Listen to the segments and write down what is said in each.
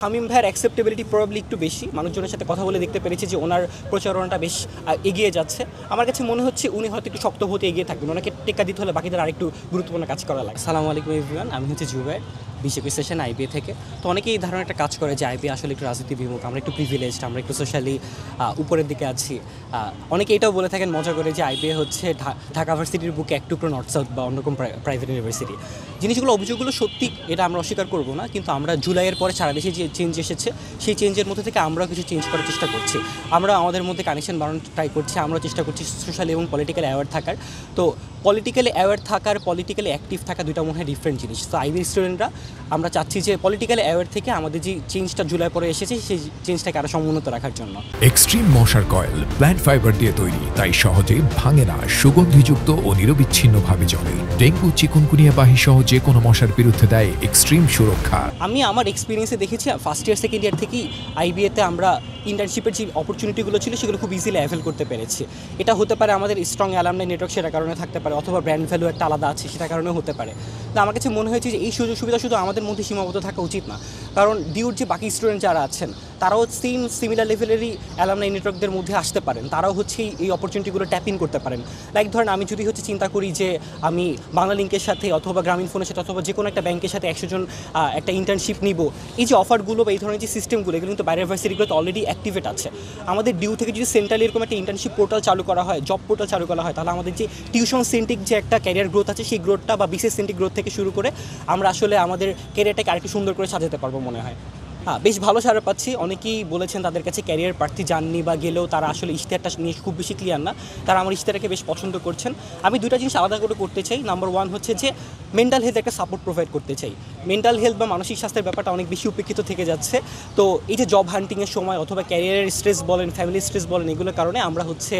শামীম ভাইয়ের acceptability probably একটু বেশি। মানুষজনের সাথে কথা বলে দেখতে পেরেছি যে ওনার প্রচারণাটা বেশ এগিয়ে যাচ্ছে। আমার কাছে মনে হচ্ছে উনি হয়তো একটু শক্ত হতে এগিয়ে থাকবেন, ওনাকে টেক্কা দিতে হলে বাকিদের আরেকটু গুরুত্বপূর্ণ কাজ করা লাগে। আসসালামু আলাইকুম এভরিওয়ান, আমি হচ্ছে জুবায়ের, বিজেপি সেশন আইবিএ থেকে। তো অনেকেই এই ধরনের একটা কাজ করে যে আইবিএ আসলে একটু রাজনীতি বিমুখ, আমরা একটু প্রিভিলেজড, আমরা একটু সোশ্যালি উপরের দিকে আছি। অনেকে এটাও বলে থাকেন মজা করে যে আইবিএ হচ্ছে ঢাকা ভার্সিটির বুকে এক টুকরো নর্থ সাউথ বা অন্যরকম প্রাইভেট ইউনিভার্সিটি। জিনিসগুলো অভিযোগগুলো সত্যি, এটা আমরা অস্বীকার করবো না, কিন্তু আমরা জুলাইয়ের পরে সারা দেশে যে চেঞ্জ এসেছে সেই চেঞ্জের মধ্যে থেকে আমরাও কিছু চেঞ্জ করার চেষ্টা করছি। আমরা আমাদের মধ্যে কানেকশন বাড়ানোর ট্রাই করছি, আমরা চেষ্টা করছি সোশ্যাল এবং পলিটিক্যালি অ্যাওয়ার থাকার। তো পলিটিক্যালি অ্যাওয়ার থাকার পলিটিক্যালি অ্যাক্টিভ থাকা দুইটা মনে হয় ডিফারেন্ট জিনিস। তো আইবি স্টুডেন্টরা আমরা চাচ্ছি যে পলিটিক্যালি অ্যাওয়ার থেকে আমাদের যে চেঞ্জটা জুলাই পরে এসেছে সেই চেঞ্জটাকে আরও সমুন্নত রাখার জন্য। এক্সট্রিম মশার কয়েল প্ল্যান্ট ফাইবার দিয়ে তৈরি, তাই সহজে ভাঙে না, সুগন্ধিযুক্ত ও নিরবিচ্ছিন্নভাবে জ্বলে। ডেঙ্গু, চিকুনগুনিয়া বাহি সহ যে কোনো মশার বিরুদ্ধে দেয় এক্সট্রিম সুরক্ষা। আমি আমার এক্সপিরিয়েন্সে দেখেছি ফার্স্ট ইয়ার সেকেন্ড ইয়ার থেকেই আইবিএতে আমরা ইন্টার্নশিপের যে অপরচুনিটিগুলো ছিল সেগুলো খুব ইজিলি অ্যাভেল করতে পেরেছি। এটা হতে পারে আমাদের স্ট্রং অ্যালামনাই নেটওয়ার্ক, সেটার কারণে থাকতে পারে, অথবা ব্র্যান্ড ভ্যালু একটা আলাদা আছে সেটার কারণেও হতে পারে। তো আমার কাছে মনে হয়েছে যে এই সুযোগ সুবিধা শুধু আমাদের মধ্যে সীমাবদ্ধ থাকা উচিত না, কারণ ডিউর যে বাকি স্টুডেন্ট যারা আছেন তারাও সিমিলার লেভেলেরই অ্যালামনাই নেটওয়ার্কদের মধ্যে আসতে পারেন, তারাও হচ্ছে এই অপরচুনিটিগুলো ট্যাপ ইন করতে পারেন। লাইক ধরেন আমি যদি হচ্ছে চিন্তা করি যে আমি বাংলা লিঙ্কের সাথে অথবা গ্রামীণ ফোনের সাথে অথবা যে কোনো একটা ব্যাংকের সাথে 100 জন একটা ইন্টার্নশিপ নিব, এই যে অফারগুলো বা এই ধরনের যে সিস্টেমগুলো এগুলো কিন্তু বাইরের ভার্সিটিগুলোতে অলরেডি অ্যাক্টিভেট আছে। আমাদের ডিউ থেকে যদি সেন্ট্রালি এরকম একটা ইন্টার্নশিপ পোর্টাল চালু করা হয়, জব পোর্টাল চালু করা হয়, তাহলে আমাদের যে টিউশন সেন্ট্রিক যে একটা ক্যারিয়ার গ্রোথ আছে সেই গ্রোথটা বা বিশেষ সেন্ট্রিক গ্রোথ থেকে শুরু করে আমরা আসলে আমাদের ক্যারিয়ারটাকে আরেকটু সুন্দর করে সাজাতে পারবো মনে হয়। বেশ ভালো সাড়া পাচ্ছি। অনেকেই বলেছেন তাদের কাছে ক্যারিয়ার প্রার্থী যাননি বা গেলেও তারা আসলে ইশতেহারটা নিয়ে খুব বেশি ক্লিয়ার না, তারা আমার ইশতেহারকে বেশ পছন্দ করছেন। আমি দুইটা জিনিস আলাদা করে করতে চাই। নাম্বার ওয়ান হচ্ছে যে মেন্টাল হেলথ একটা সাপোর্ট প্রোভাইড করতে চাই। মেন্টাল হেলথ বা মানসিক স্বাস্থ্যের ব্যাপারটা অনেক বেশি উপেক্ষিত থেকে যাচ্ছে। তো এই যে জব হান্টিংয়ের সময় অথবা ক্যারিয়ারের স্ট্রেস বলেন, ফ্যামিলি স্ট্রেস বলেন, এগুলোর কারণে আমরা হচ্ছে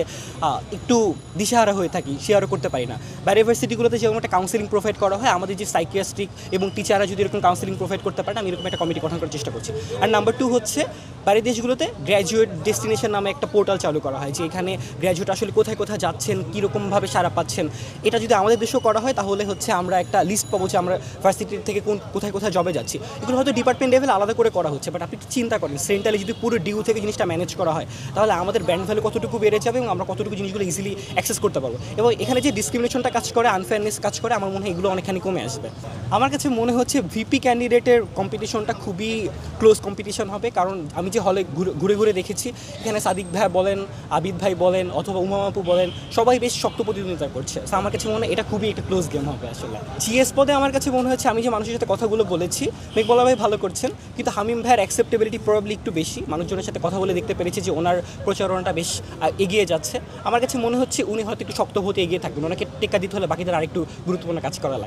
একটু দিশাহারা হয়ে থাকি, শেয়ারও করতে পারি না। বাইরের ইউনিভার্সিটিগুলোতে যেরকম একটা কাউন্সিলিং প্রোভাইড করা হয়, আমাদের যে সাইকিয়াট্রিক এবং টিচাররা যদি এরকম কাউন্সিলিং প্রোভাইড করতে পারে, আমি এরকম একটা কমিটি গঠন করার চেষ্টা করছি। আর নাম্বার টু হচ্ছে বাইরের দেশগুলোতে গ্র্যাজুয়েট ডেস্টিনেশন নামে একটা পোর্টাল চালু করা হয়, যে এখানে গ্র্যাজুয়েট আসলে কোথায় কোথায় যাচ্ছেন, কীরকমভাবে সারা পাচ্ছেন। এটা যদি আমাদের দেশেও করা হয় তাহলে হচ্ছে আমরা একটা লিস্ট পাবো যে আমরা ভার্সিটির থেকে কোথায় কোথায় জবে যাচ্ছি। এগুলো হয়তো ডিপার্টমেন্ট লেভেল আলাদা করে করা হচ্ছে, বাট আপনি চিন্তা করেন সেন্ট্রালি যদি পুরো ডিউ থেকে জিনিসটা ম্যানেজ করা হয় তাহলে আমাদের ব্র্যান্ড ভ্যালু কতটুকু বেড়ে যাবে এবং আমরা কতটুকু জিনিসগুলো ইজিলি অ্যাক্সেস করতে পারবো। এবং এখানে যে ডিসক্রিমিনেশনটা কাজ করে, আনফেয়ারনেস কাজ করে, আমার মনে হয় এগুলো অনেকখানি কমে আসবে। আমার কাছে মনে হচ্ছে ভিপি ক্যান্ডিডেটের কম্পিটিশনটা খুবই ক্লোজ কম্পিটিশন হবে, কারণ আমি যে হলে ঘুরে ঘুরে দেখেছি এখানে সাদিক ভাই বলেন, আবিদ ভাই বলেন অথবা উমামাপু বলেন, সবাই বেশ শক্ত প্রতিদ্বন্দ্বিতা করছে। তো আমার কাছে মনে হয় এটা খুবই একটা ক্লোজ গেম হবে আসলে। জিএস পদে আমার কাছে মনে হচ্ছে আমি যে মানুষের সাথে কথাগুলো বলেছি, মেঘবলা ভাই ভালো করছেন, কিন্তু শামীম ভাইয়ের অ্যাকসেপ্টেবিলিটি প্রবাবলি একটু বেশি। মানুষজনের সাথে কথা বলে দেখতে পেরেছি যে ওনার প্রচারণাটা বেশ এগিয়ে যাচ্ছে। আমার কাছে মনে হচ্ছে উনি হয়তো একটু শক্ত হতে এগিয়ে থাকবেন, ওনাকে টেক্কা দিতে হলে বাকিদের আরেকটু গুরুত্বপূর্ণ কাজ করা লাগে।